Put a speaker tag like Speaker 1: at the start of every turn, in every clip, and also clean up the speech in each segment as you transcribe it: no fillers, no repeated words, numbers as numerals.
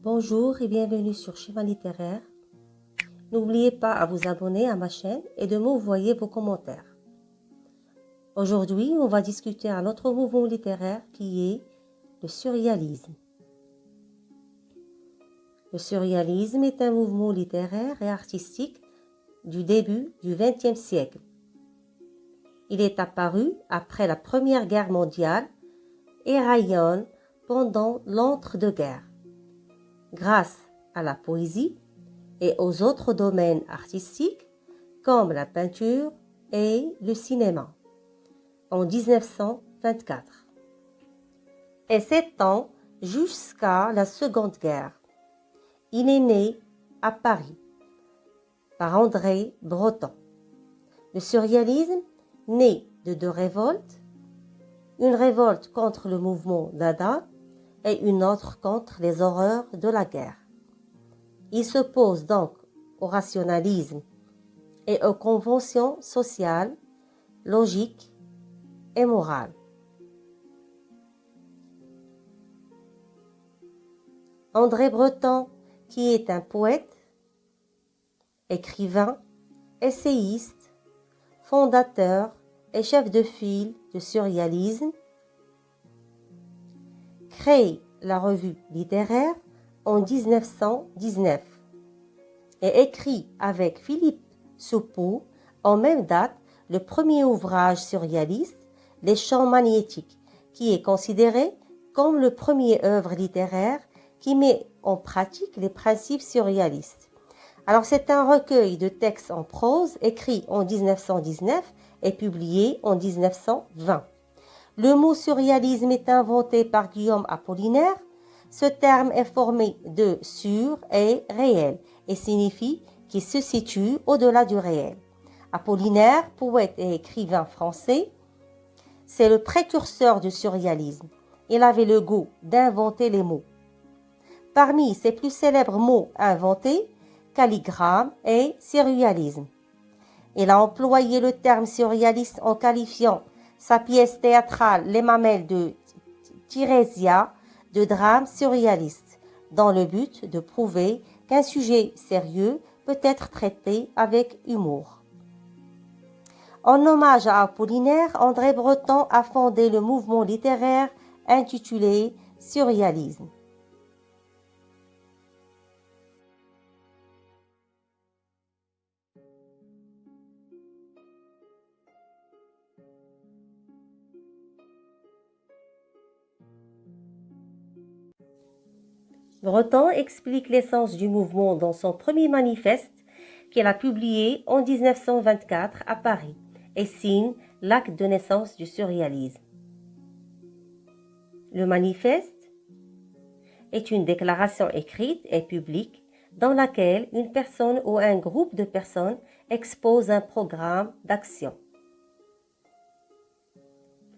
Speaker 1: Bonjour et bienvenue sur Schéma littéraire. N'oubliez pas à vous abonner à ma chaîne et de m'envoyer vos commentaires. Aujourd'hui, on va discuter un autre mouvement littéraire qui est le surréalisme. Le surréalisme est un mouvement littéraire et artistique du début du XXe siècle. Il est apparu après la Première Guerre mondiale et rayonne pendant l'entre-deux-guerres, grâce à la poésie et aux autres domaines artistiques comme la peinture et le cinéma en 1924 et s'étend jusqu'à la Seconde Guerre. Il est né à Paris par André Breton. Le surréalisme naît de deux révoltes, une révolte contre le mouvement Dada et une autre contre les horreurs de la guerre. Il s'oppose donc au rationalisme et aux conventions sociales, logiques et morales. André Breton, qui est un poète, écrivain, essayiste, fondateur et chef de file du surréalisme, crée la revue littéraire en 1919 et écrit avec Philippe Soupault en même date le premier ouvrage surréaliste, Les Champs magnétiques, qui est considéré comme le premier œuvre littéraire qui met en pratique les principes surréalistes. Alors c'est un recueil de textes en prose écrit en 1919 et publié en 1920. Le mot surréalisme est inventé par Guillaume Apollinaire. Ce terme est formé de sur et réel et signifie qu'il se situe au-delà du réel. Apollinaire, poète et écrivain français, c'est le précurseur du surréalisme. Il avait le goût d'inventer les mots. Parmi ses plus célèbres mots inventés, calligramme et surréalisme. Il a employé le terme surréaliste en qualifiant sa pièce théâtrale Les Mamelles de Tirésia de drame surréaliste, dans le but de prouver qu'un sujet sérieux peut être traité avec humour. En hommage à Apollinaire, André Breton a fondé le mouvement littéraire intitulé Surréalisme. Breton explique l'essence du mouvement dans son premier manifeste qu'il a publié en 1924 à Paris et signe l'acte de naissance du surréalisme. Le manifeste est une déclaration écrite et publique dans laquelle une personne ou un groupe de personnes expose un programme d'action.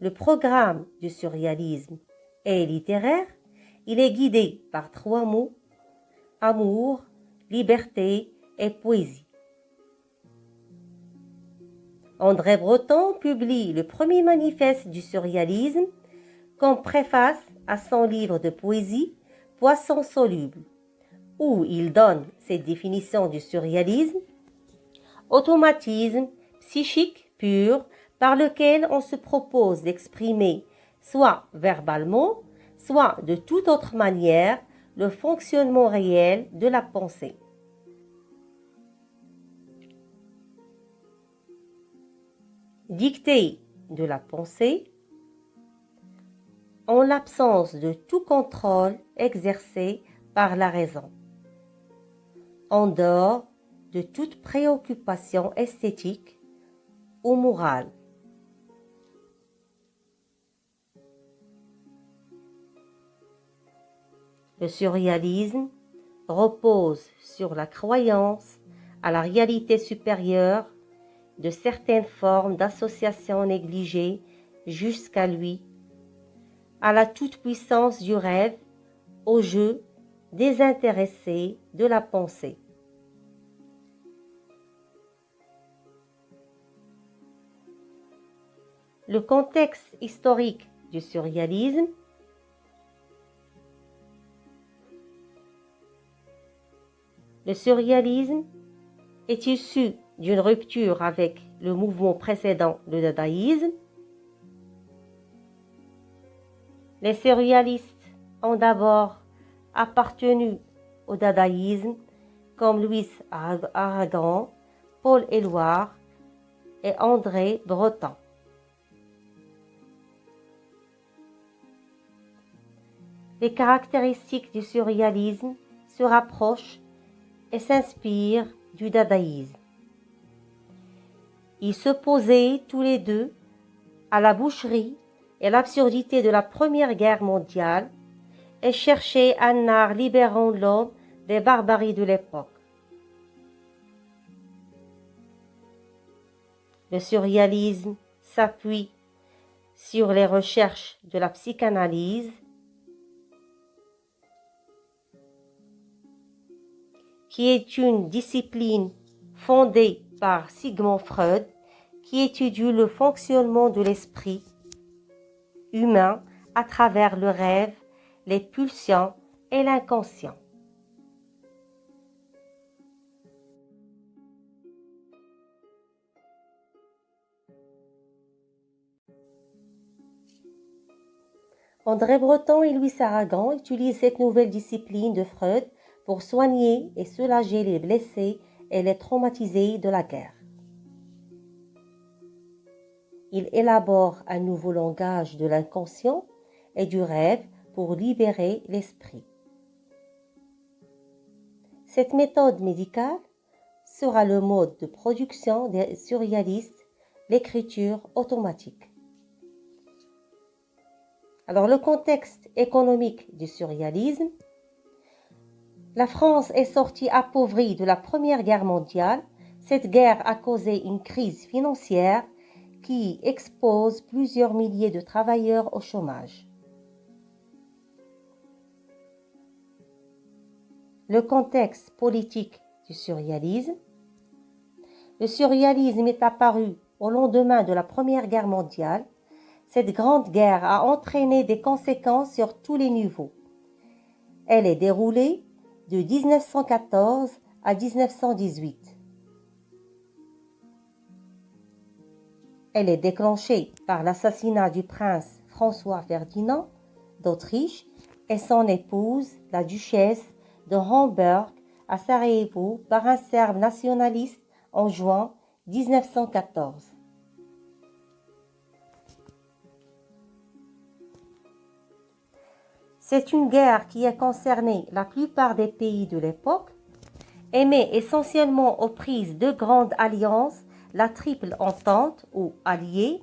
Speaker 1: Le programme du surréalisme est littéraire. Il est guidé par trois mots: amour, liberté et poésie. André Breton publie le premier manifeste du surréalisme comme préface à son livre de poésie Poisson soluble, où il donne ses définitions du surréalisme: automatisme psychique pur par lequel on se propose d'exprimer soit verbalement, soit de toute autre manière, le fonctionnement réel de la pensée. Dictée de la pensée, en l'absence de tout contrôle exercé par la raison, en dehors de toute préoccupation esthétique ou morale. Le surréalisme repose sur la croyance à la réalité supérieure de certaines formes d'association négligées jusqu'à lui, à la toute-puissance du rêve, au jeu désintéressé de la pensée. Le contexte historique du surréalisme. Le surréalisme est issu d'une rupture avec le mouvement précédent, le dadaïsme. Les surréalistes ont d'abord appartenu au dadaïsme, comme Louis Aragon, Paul Éluard et André Breton. Les caractéristiques du surréalisme se rapprochent et s'inspirent du dadaïsme. Ils s'opposaient tous les deux à la boucherie et l'absurdité de la Première Guerre mondiale et cherchaient un art libérant l'homme des barbaries de l'époque. Le surréalisme s'appuie sur les recherches de la psychanalyse, qui est une discipline fondée par Sigmund Freud, qui étudie le fonctionnement de l'esprit humain à travers le rêve, les pulsions et l'inconscient. André Breton et Louis Aragon utilisent cette nouvelle discipline de Freud pour soigner et soulager les blessés et les traumatisés de la guerre. Il élabore un nouveau langage de l'inconscient et du rêve pour libérer l'esprit. Cette méthode médicale sera le mode de production des surréalistes, l'écriture automatique. Alors, le contexte économique du surréalisme. La France est sortie appauvrie de la Première Guerre mondiale. Cette guerre a causé une crise financière qui expose plusieurs milliers de travailleurs au chômage. Le contexte politique du surréalisme. Le surréalisme est apparu au lendemain de la Première Guerre mondiale. Cette grande guerre a entraîné des conséquences sur tous les niveaux. Elle est déroulée de 1914 à 1918. Elle est déclenchée par l'assassinat du prince François Ferdinand d'Autriche et son épouse, la duchesse de Hambourg, à Sarajevo par un Serbe nationaliste en juin 1914. C'est une guerre qui a concerné la plupart des pays de l'époque et met essentiellement aux prises deux grandes alliances, la Triple Entente ou Alliée,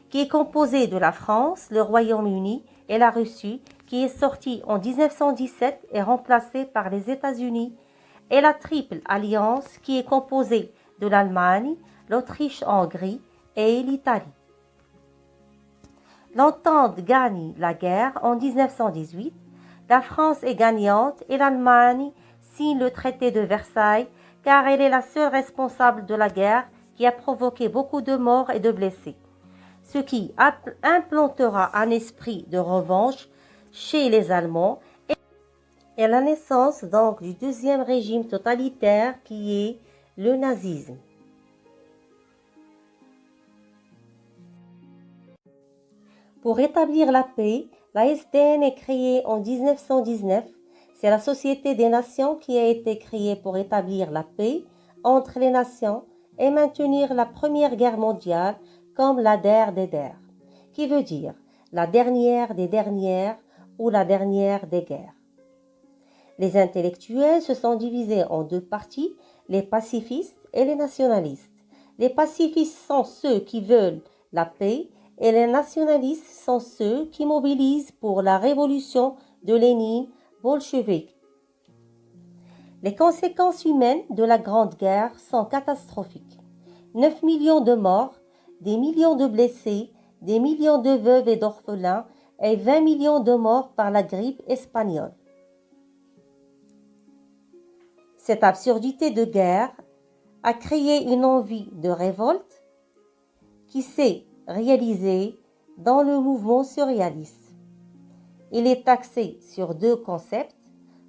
Speaker 1: qui est composée de la France, le Royaume-Uni et la Russie, qui est sortie en 1917 et remplacée par les États-Unis, et la Triple Alliance, qui est composée de l'Allemagne, l'Autriche-Hongrie et l'Italie. L'Entente gagne la guerre en 1918, la France est gagnante et l'Allemagne signe le traité de Versailles car elle est la seule responsable de la guerre qui a provoqué beaucoup de morts et de blessés, ce qui implantera un esprit de revanche chez les Allemands et la naissance donc du deuxième régime totalitaire qui est le nazisme. Pour rétablir la paix, la SDN est créée en 1919. C'est la Société des Nations qui a été créée pour établir la paix entre les nations et maintenir la Première Guerre mondiale comme la der des der, qui veut dire la dernière des dernières ou la dernière des guerres. Les intellectuels se sont divisés en deux parties, les pacifistes et les nationalistes. Les pacifistes sont ceux qui veulent la paix et les nationalistes sont ceux qui mobilisent pour la révolution de Lénine bolchevique. Les conséquences humaines de la Grande Guerre sont catastrophiques. 9 millions de morts, des millions de blessés, des millions de veuves et d'orphelins et 20 millions de morts par la grippe espagnole. Cette absurdité de guerre a créé une envie de révolte qui s'est réalisés dans le mouvement surréaliste. Il est axé sur deux concepts,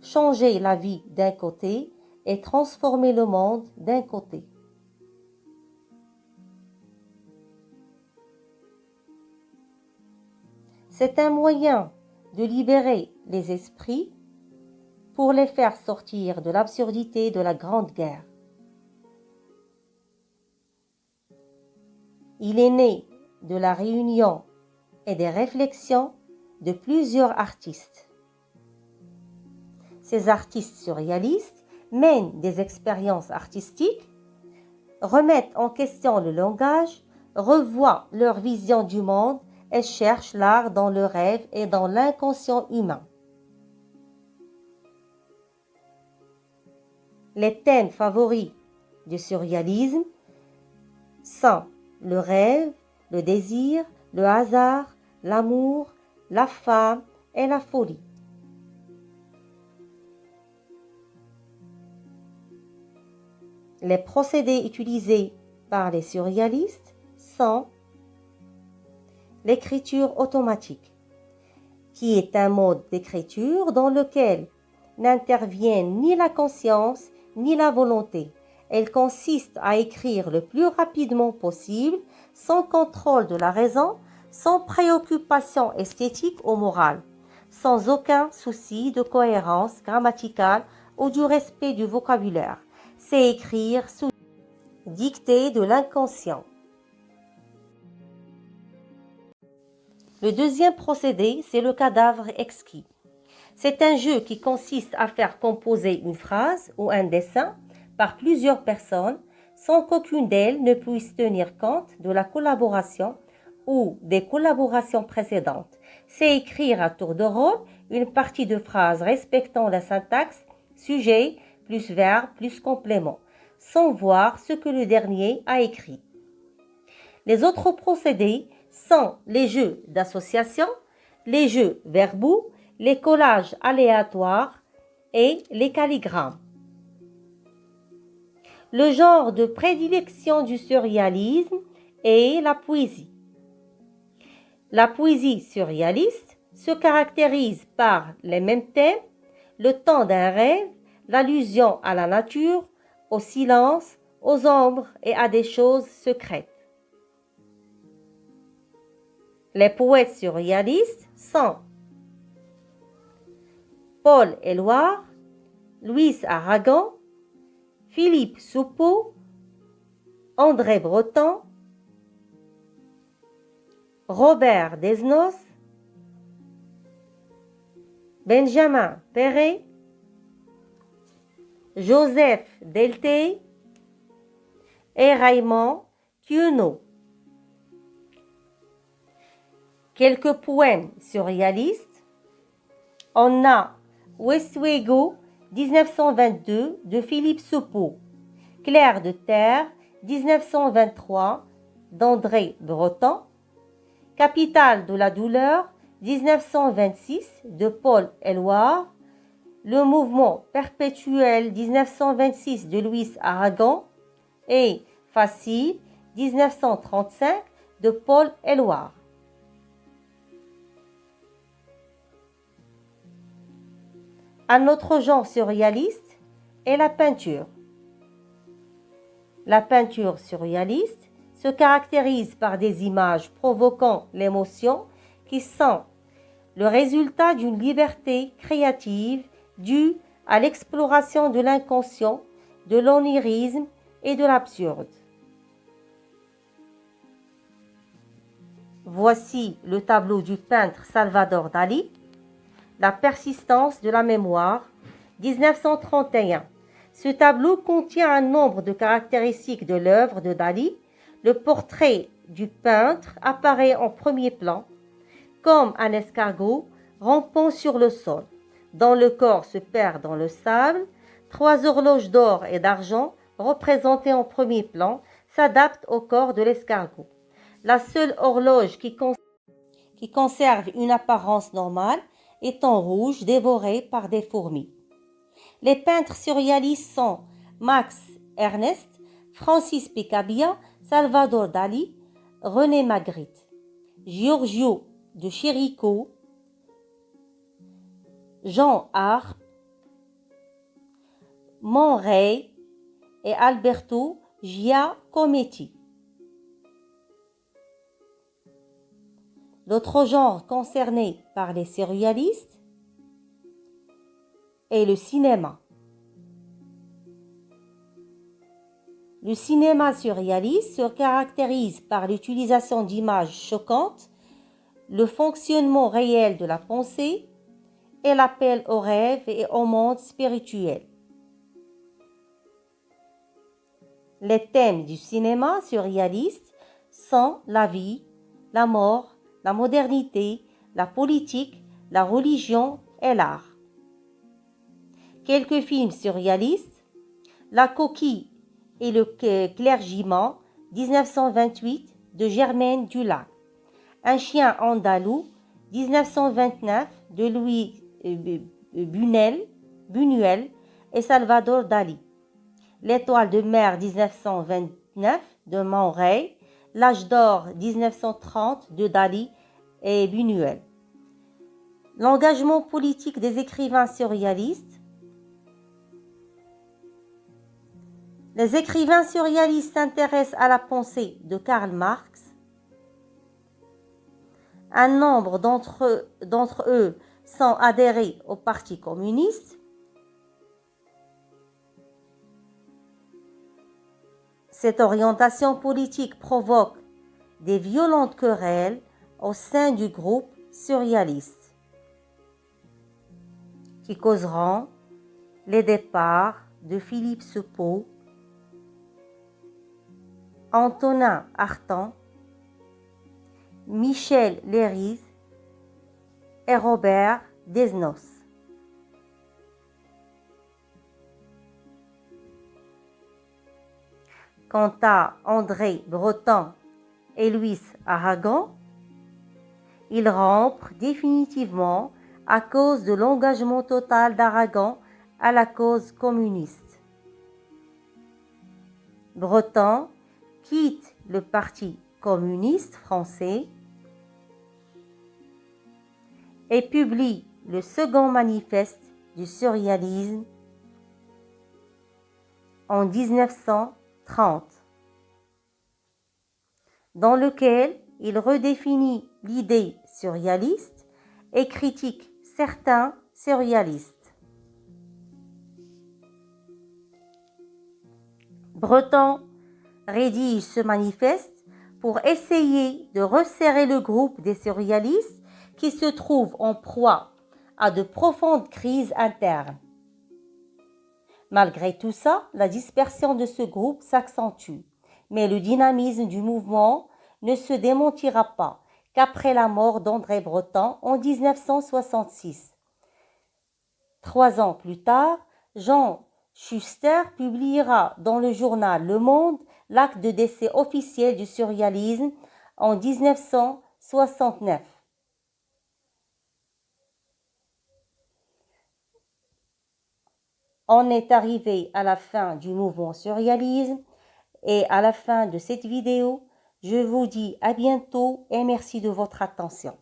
Speaker 1: changer la vie d'un côté et transformer le monde d'un côté. C'est un moyen de libérer les esprits pour les faire sortir de l'absurdité de la Grande Guerre. Il est né de la réunion et des réflexions de plusieurs artistes. Ces artistes surréalistes mènent des expériences artistiques, remettent en question le langage, revoient leur vision du monde et cherchent l'art dans le rêve et dans l'inconscient humain. Les thèmes favoris du surréalisme sont le rêve, le désir, le hasard, l'amour, la femme et la folie. Les procédés utilisés par les surréalistes sont l'écriture automatique, qui est un mode d'écriture dans lequel n'intervient ni la conscience ni la volonté. Elle consiste à écrire le plus rapidement possible, sans contrôle de la raison, sans préoccupation esthétique ou morale, sans aucun souci de cohérence grammaticale ou du respect du vocabulaire. C'est écrire sous dictée de l'inconscient. Le deuxième procédé, c'est le cadavre exquis. C'est un jeu qui consiste à faire composer une phrase ou un dessin par plusieurs personnes sans qu'aucune d'elles ne puisse tenir compte de la collaboration ou des collaborations précédentes. C'est écrire à tour de rôle une partie de phrase respectant la syntaxe, sujet, plus verbe, plus complément, sans voir ce que le dernier a écrit. Les autres procédés sont les jeux d'association, les jeux verbaux, les collages aléatoires et les calligrammes. Le genre de prédilection du surréalisme est la poésie. La poésie surréaliste se caractérise par les mêmes thèmes, le temps d'un rêve, l'allusion à la nature, au silence, aux ombres et à des choses secrètes. Les poètes surréalistes sont Paul Éluard, Louis Aragon, Philippe Soupeau, André Breton, Robert Desnos, Benjamin Perret, Joseph Delteil et Raymond Queneau. Quelques poèmes surréalistes. On a Westwego 1922 de Philippe Soupeau, Clair de terre 1923 d'André Breton, Capitale de la douleur 1926 de Paul Éluard, Le mouvement perpétuel 1926 de Louis Aragon et Facile 1935 de Paul Éluard. Un autre genre surréaliste est la peinture. La peinture surréaliste se caractérise par des images provoquant l'émotion qui sont le résultat d'une liberté créative due à l'exploration de l'inconscient, de l'onirisme et de l'absurde. Voici le tableau du peintre Salvador Dali, La persistance de la mémoire, 1931. Ce tableau contient un nombre de caractéristiques de l'œuvre de Dali. Le portrait du peintre apparaît en premier plan, comme un escargot rampant sur le sol, dont le corps se perd dans le sable. 3 horloges d'or et d'argent, représentées en premier plan, s'adaptent au corps de l'escargot. La seule horloge qui conserve une apparence normale est en rouge, dévorée par des fourmis. Les peintres surréalistes sont Max Ernst, Francis Picabia, Salvador Dali, René Magritte, Giorgio de Chérico, Jean Arp, Man Ray et Alberto Giacometti. L'autre genre concerné par les surréalistes est le cinéma. Le cinéma surréaliste se caractérise par l'utilisation d'images choquantes, le fonctionnement réel de la pensée et l'appel au rêve et au monde spirituel. Les thèmes du cinéma surréaliste sont la vie, la mort, la modernité, la politique, la religion et l'art. Quelques films surréalistes, La coquille et le clergyman, 1928, de Germaine Dulac. Un chien andalou, 1929, de Louis Buñuel et Salvador Dali. L'étoile de mer, 1929, de Man Ray. L'âge d'or, 1930, de Dali et Buñuel. L'engagement politique des écrivains surréalistes. Les écrivains surréalistes s'intéressent à la pensée de Karl Marx. Un nombre d'entre eux sont adhérés au Parti communiste. Cette orientation politique provoque des violentes querelles au sein du groupe surréaliste, qui causeront les départs de Philippe Soupault, Antonin Artaud, Michel Leiris et Robert Desnos. Quant à André Breton et Louis Aragon, ils rompent définitivement à cause de l'engagement total d'Aragon à la cause communiste. Breton quitte le Parti communiste français et publie le second manifeste du surréalisme en 1930, dans lequel il redéfinit l'idée surréaliste et critique certains surréalistes. Breton rédige ce manifeste pour essayer de resserrer le groupe des surréalistes qui se trouve en proie à de profondes crises internes. Malgré tout ça, la dispersion de ce groupe s'accentue, mais le dynamisme du mouvement ne se démentira pas qu'après la mort d'André Breton en 1966. 3 ans plus tard, Jean Schuster publiera dans le journal Le Monde l'acte de décès officiel du surréalisme en 1969. On est arrivé à la fin du mouvement surréalisme et à la fin de cette vidéo. Je vous dis à bientôt et merci de votre attention.